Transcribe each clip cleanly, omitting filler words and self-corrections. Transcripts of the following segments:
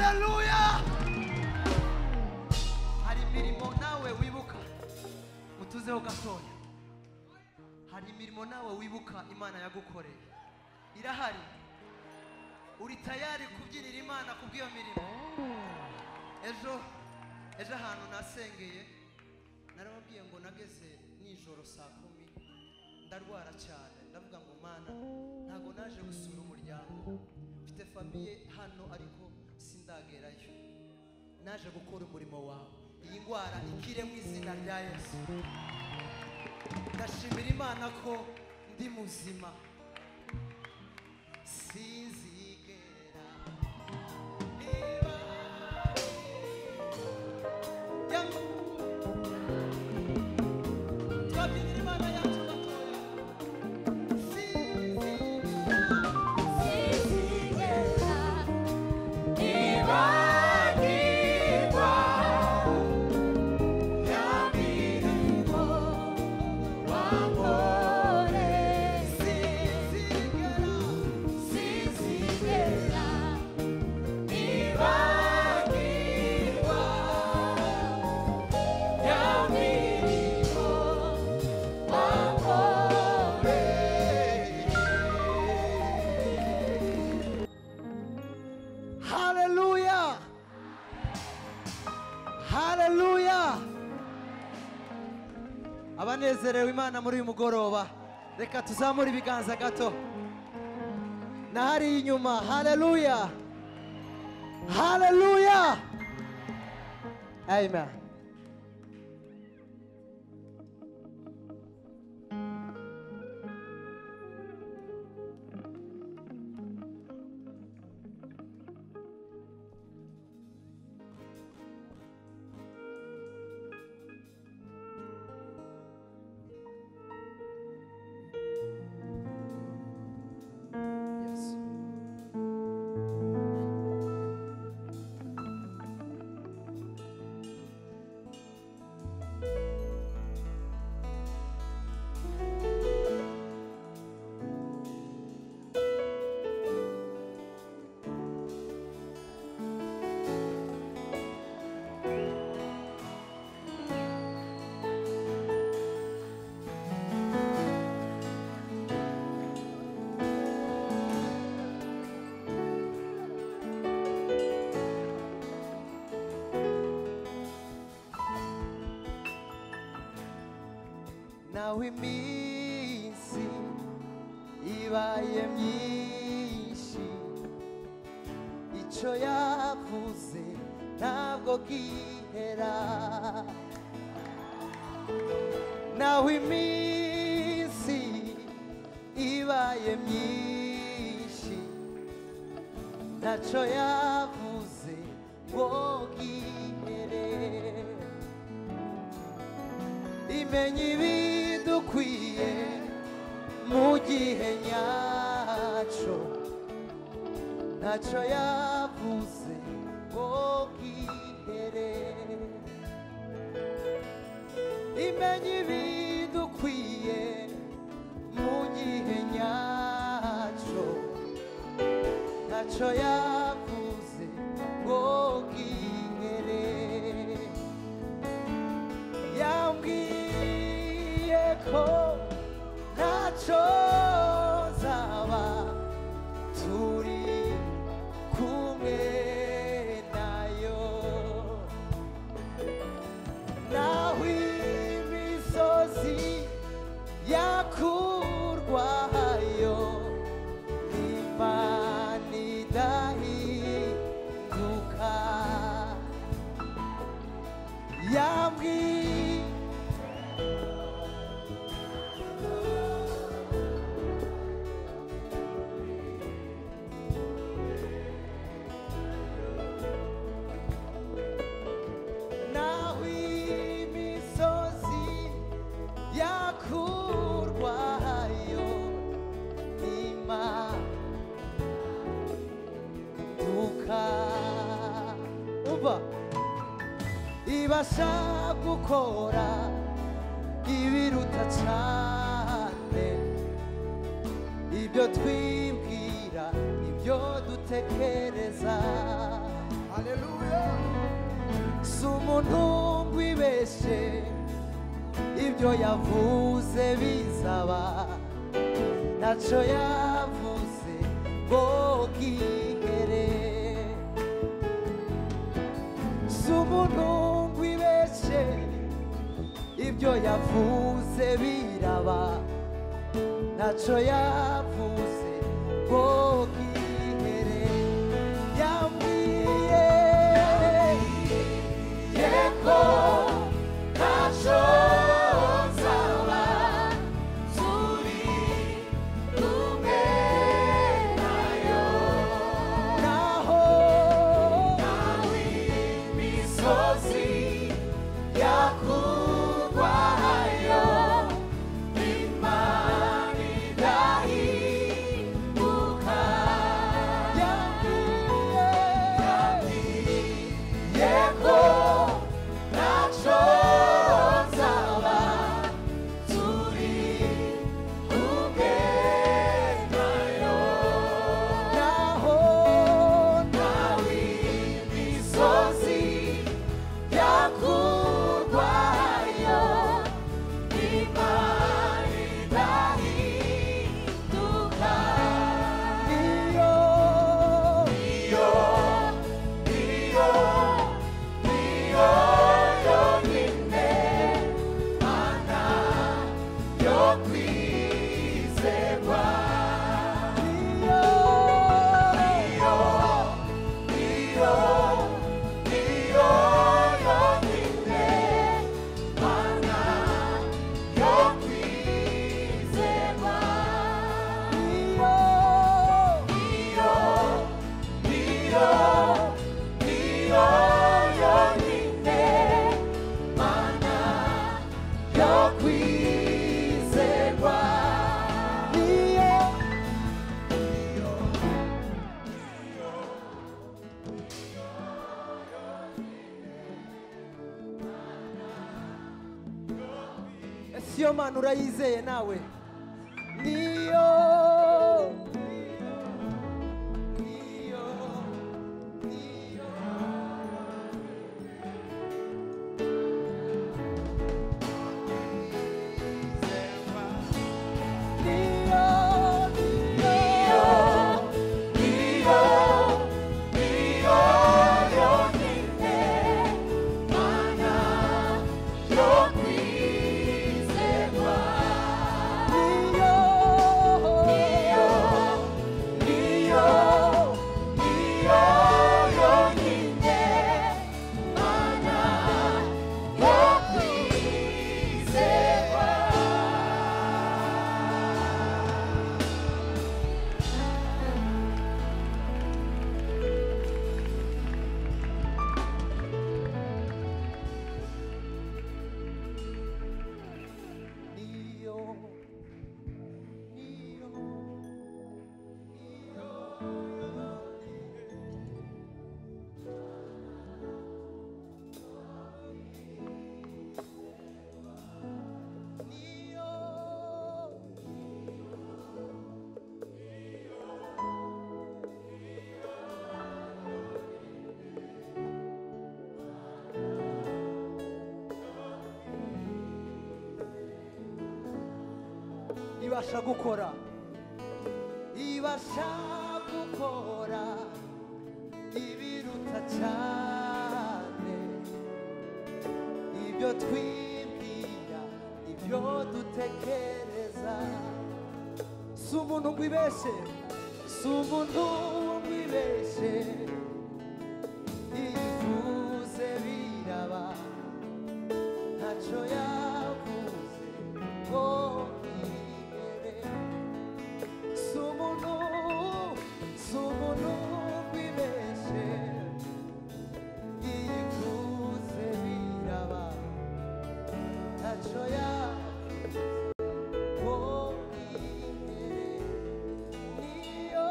Haleluya. Hari imirimo nawe wibuka mutuzeho gatoya. Hari imirimo nawe wibuka Imana yagukoreye. Irahari. Uri tayari kubyinira Imana kubw'iyo mirimo? Ejo ahantu nasengeye narababwiye ngo nageze nijoro saa 10 ndarwara cyane ndavuga ngo Mana ntago naje gusura umuryango mfite famiye hano ariko sindagerayo naje gukora umurimo wawe iyi ndwara ikire mu izina rya Yesu ndashimira Imana ko ndi muzima sinzigera abanezerewe Imana muri uyu mugoroba reka tuzamure ibiganza gato na hari inyuma. Haleluya, haleluya, amen. Nawe iminsi ibaye myinshi icyo yavuze ntabwo gihera. Nawe iminsi ibaye myinshi ntacyo yavuze ngo gihere. Imenya ibidukwiye mu gihe nyacyo ntacyo yavuze ngo gihere. Imenya ibidukwiye mu gihe nyacyo ntacyo yavuze ngo gihere. Yambwiye ko ntacyo zaba turi kumwe nayo, naho imisozi yakurwayo Imana idahinduka. Yambwiye ibasha gukora ibiruta cyane ibyo twibwira ibyo dutekereza. Hallelujah. Sumuntu ngwibeshe ibyo yavuze bizaba naco yavuze ngo gihere. Sumuntu ngwibeshe ibyo yavuze biraba naco yavuze ngo gihere. Yambwiye yeko naco nzaba turi kumwe nayo naho imisozi yakurwayo imana idahinduka. Yambwiye ko naco nzaba turi kumwe nayo naho imisozi yakurwayo imana idahinduka. Iyo yonyine mana yo kwizerwa. Iyo yonyine mana yo kwizerwa. Iyo yonyine mana yo kwizerwa. Ese iyo mana urayizeye nawe? Niyo ibasha gukora ibiruta cyane ibyo twibwira ibyo dutekereza. Si umuntu ngwibeshe ivuze biraba ntaco yavuze ngo ihere. Si umuntu ngwibeshe ivuze biraba ntaco yavuze ngo ihere. Niyo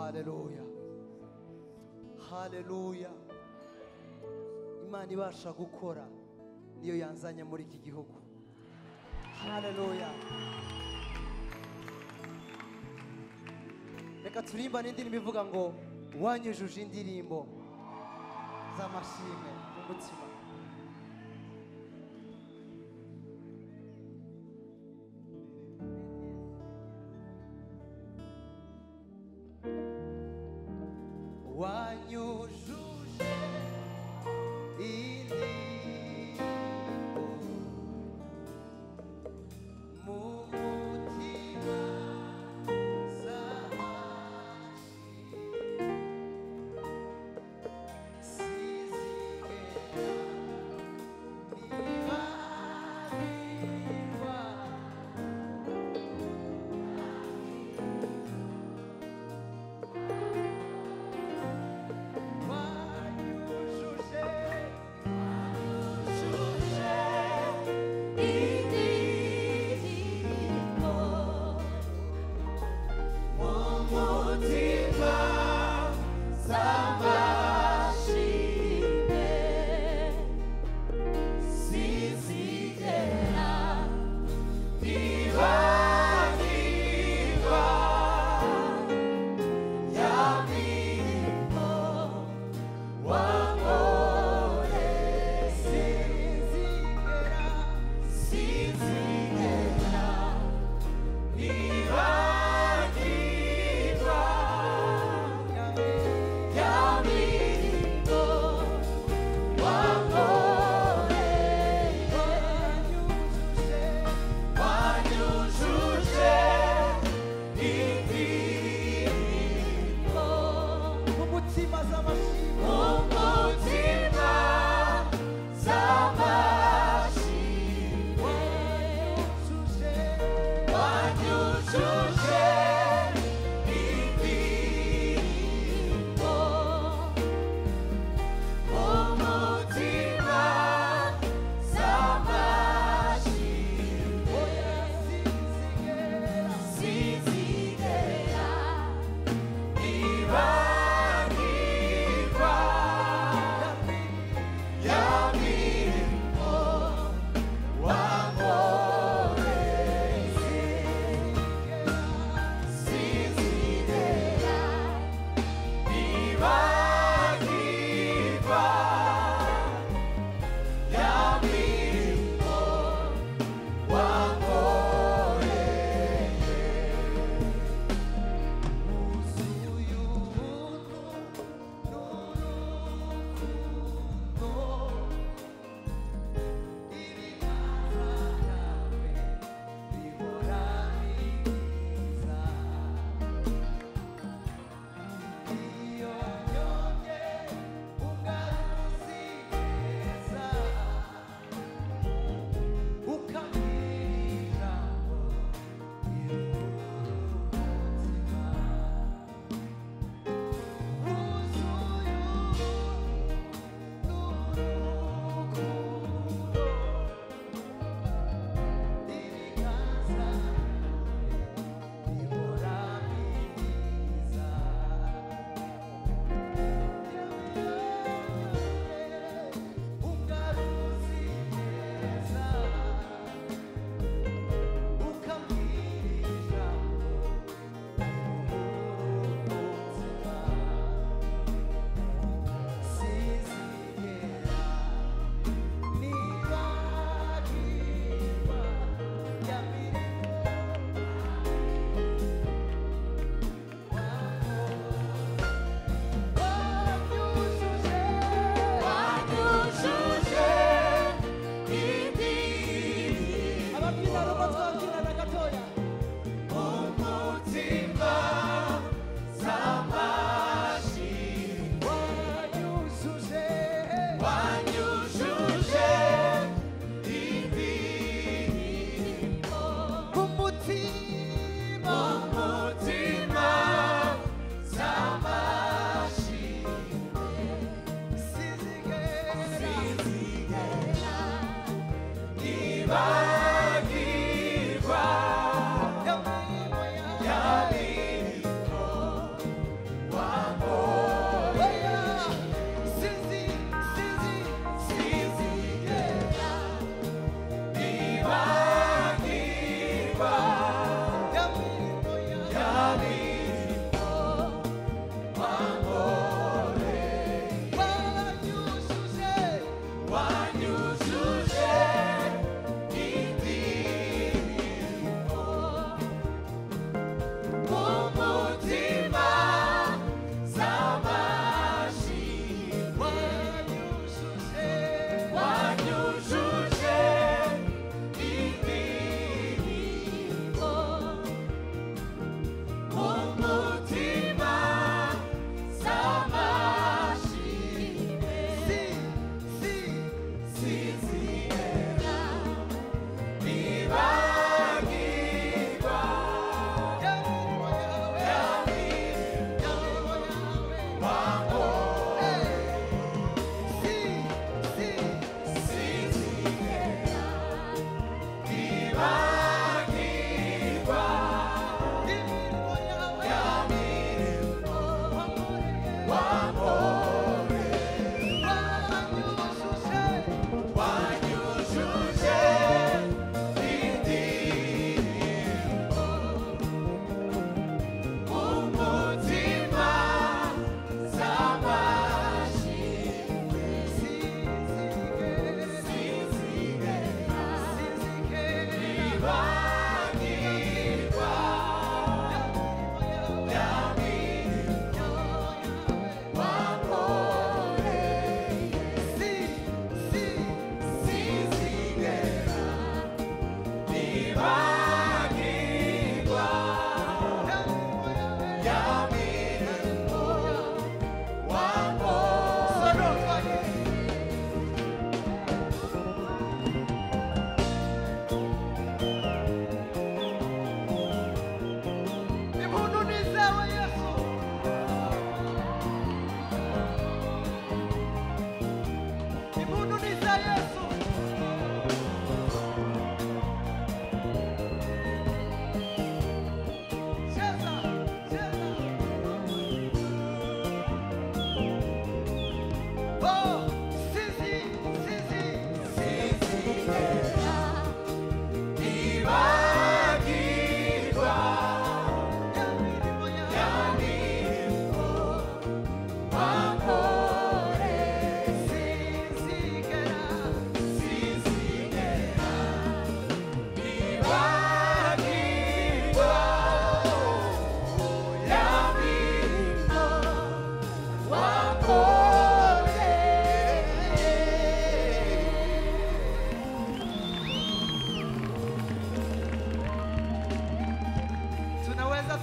haleluya haleluya. Imana ibasha gukora niyo yanzanye muri iki gihugu. Haleluya. Reka turimba n'indirimbo ivuga ngo wanyujuje indirimbo z'amashimwe mu mutima. Wanyujuje indirimbo mu mutima z'amashimwe sizigera nibagirwa. Wanyujuje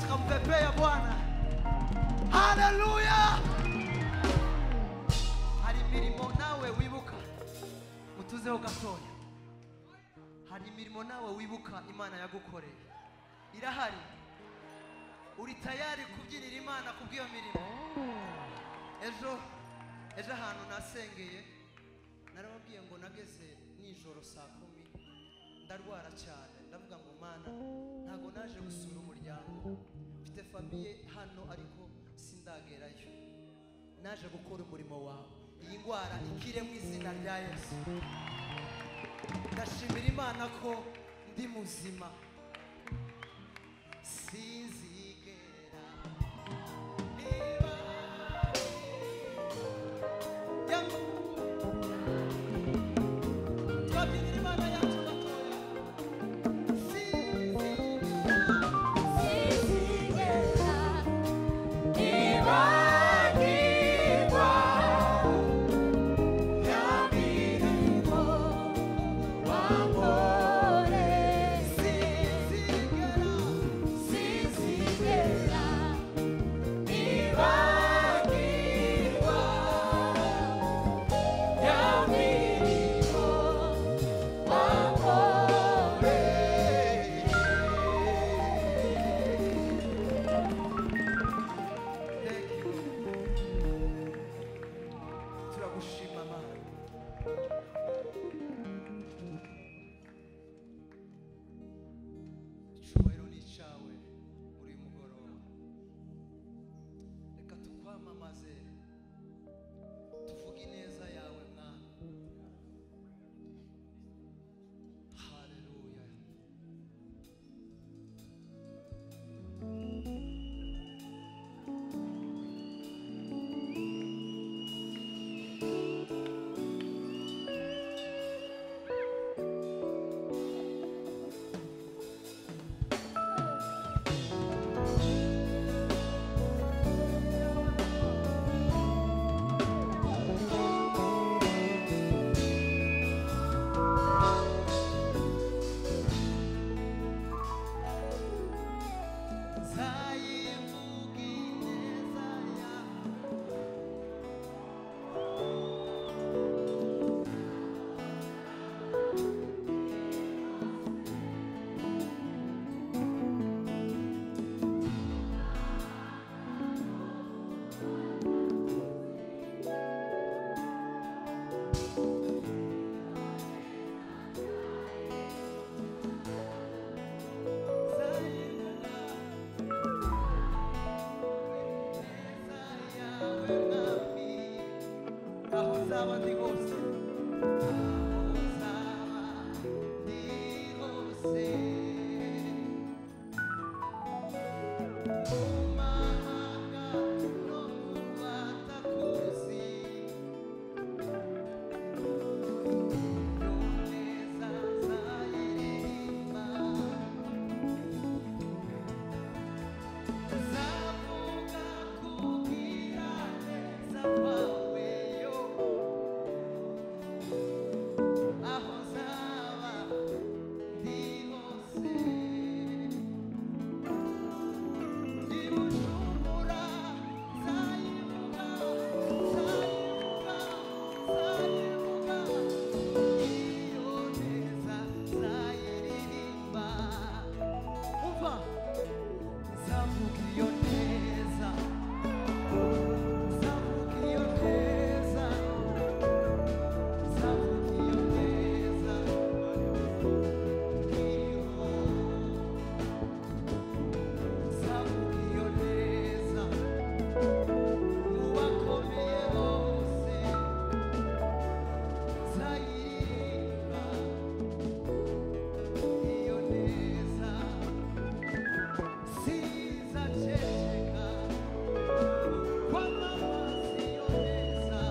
tukampepea Bwana. Haleluya! Hari imirimo nawe wibuka mutuzeho gatoya. Hari imirimo nawe wibuka Imana yagukoreye. Irahari. Uri tayari kubyinira Imana kubw'iyo mirimo? Ejo ahantu nasengeye narababwiye ngo nageze nijoro saa 10 ndarwara cyane, ndavuga ngo Mana ntago naje gusura umuryango, mfite famiye hano ariko sindagerayo, naje gukora umurimo wawe, iyi ndwara ikire mu izina rya Yesu. Ndashimira Imana ko ndi muzima, sinzigera niba twabyinira Imana yacu gatoya. Sinzigera nzaba ndi hose, aho nzaba ndi hose, mu mahanga no mu batakuzi, iyo neza nzayiririmba, nzavuga kugira neza kwawe yo, aho nzaba ndi hose, ndi Bujumbura nzayivuga, nzayivuga, nzayivuga, iyo neza nzayiririmba, umva nzavuga iyo neza, nzavuga iyo neza, nzavuga iyo neza iriho, nzavuga iyo neza mu bakomeye bose, nzayiririmba iyo neza, sizaceceka kwamamaza iyo neza,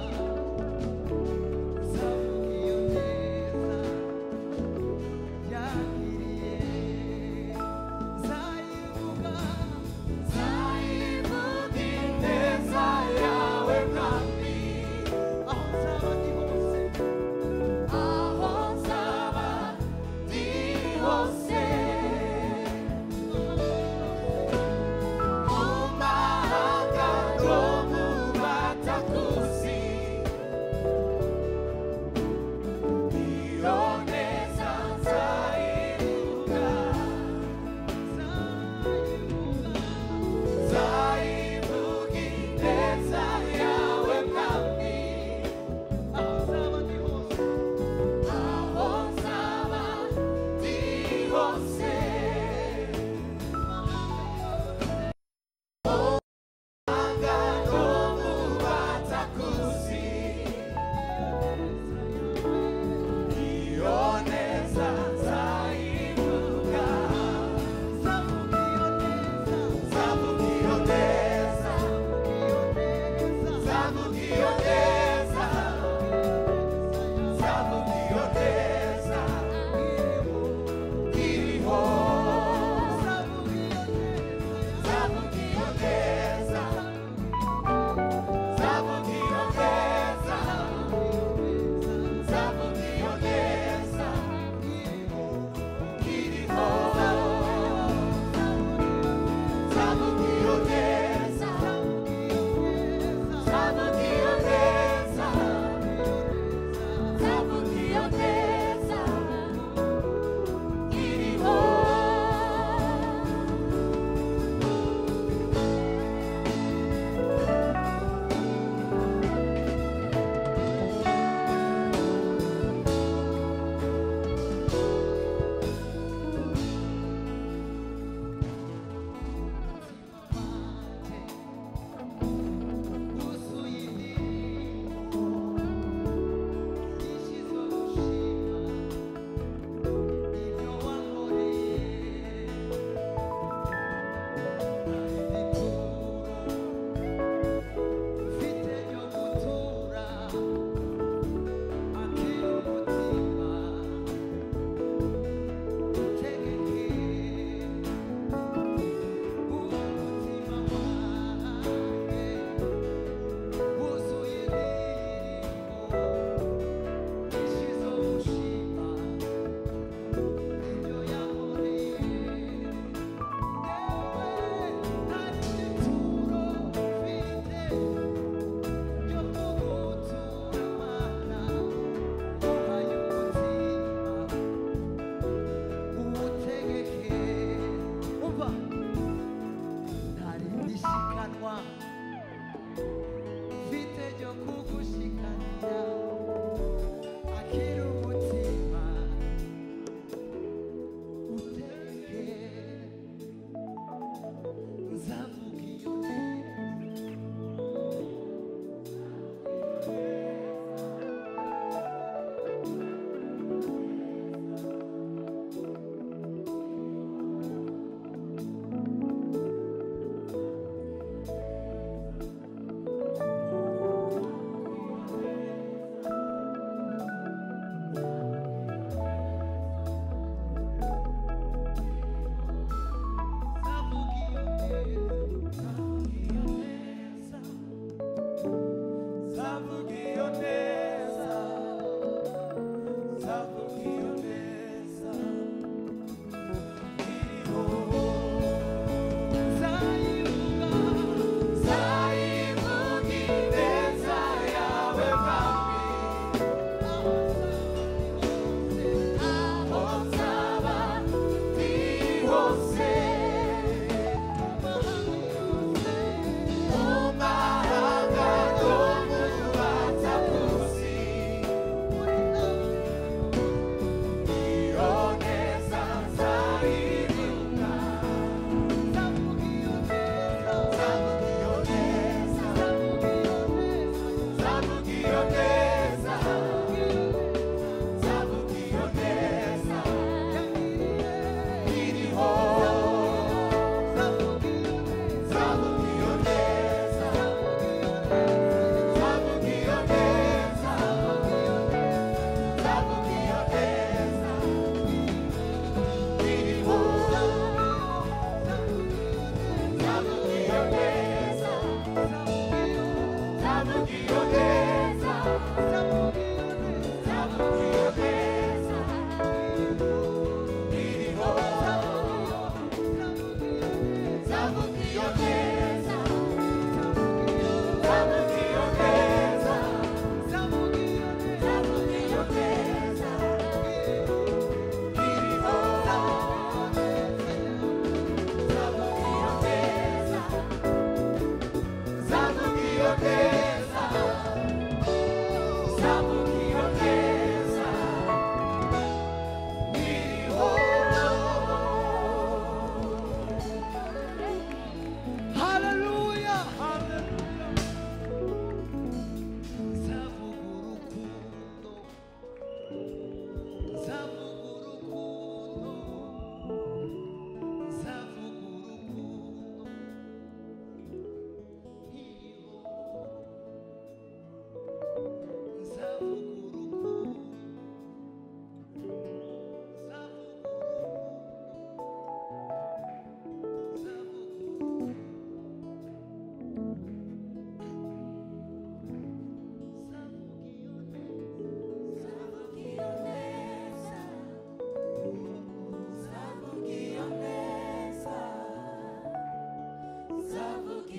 nzavuga iyo neza yangiriye, nzayivuga, nzayivuga ineza yawe mwami, aho nzaba ndi hose, aho nzaba ndi hose, mu mahanga no mu batakuzi, iyo neza nzayivuga, nzayivuga ineza yawe mwami, aho nzaba ndi hose, aho nzaba ndi hose, mahanga no mu batakuzi, iyo neza nzayivuga, nzavuga iyo neza, nzavuga iyo neza, nzavuga iyo neza, nzavuga iyo neza iriho, nzavuga iyo neza, nzavuga iyo neza, nzavuga iyo neza iriho, nzavuga iyo neza, nzavuga iyo neza, nzavuga iyo neza iriho. Wuzuye indirimbo nyinshi zo gushima ibyo wankoreye, hari ituro mfite ryo gutura, akira umutima utegeke umutima wanjye, wuzuye indirimbo nyinshi zo gushima ibyo yankoreye, yewe hari ituro mfite ryo kugutura Mana, uhaye umutima uwutegeke, umva ntari ndishikanwa mfite ryo kugushikanira, akira umutima utegeke, nzavuga iyo neza,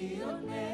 iyo ntego